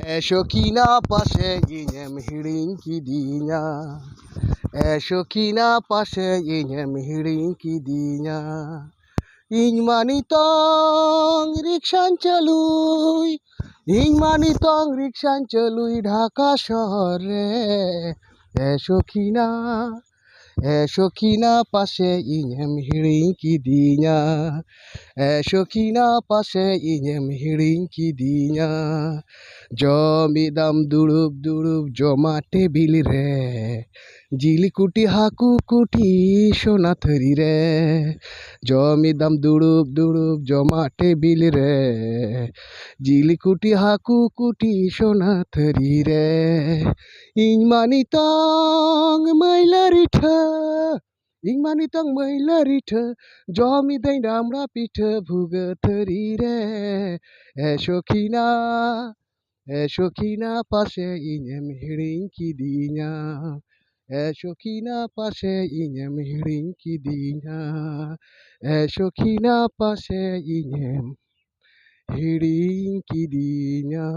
Sokina pashe inyem hiring kidinya. Sokina pashe inyem hiring kidinya. Iny manitong rikshan chaluy. Iny manitong rikshan chaluy Dhaka শহরে Sokina Sokina pashe inyem hiring kidinya. Sokina pashe inyem hiring kidinya. Jomidam durub durub joma table রে জিলিকুটি হাকু কুটি সোনা থরি রে জমিদাম দুড়ুব দুড়ুব জমা table রে জিলিকুটি হাকু কুটি সোনা থরি রে ইñ manitong মৈলারিঠা ইñ manitong মৈলারিঠা জমিদাই ডামরা পিঠা ভুগ থরি রে Sakhina Sokina pashe inyem hiring kidinya. Sokina pashe inyem hiring kidinya. Sokina pashe inyem hiring kidinya.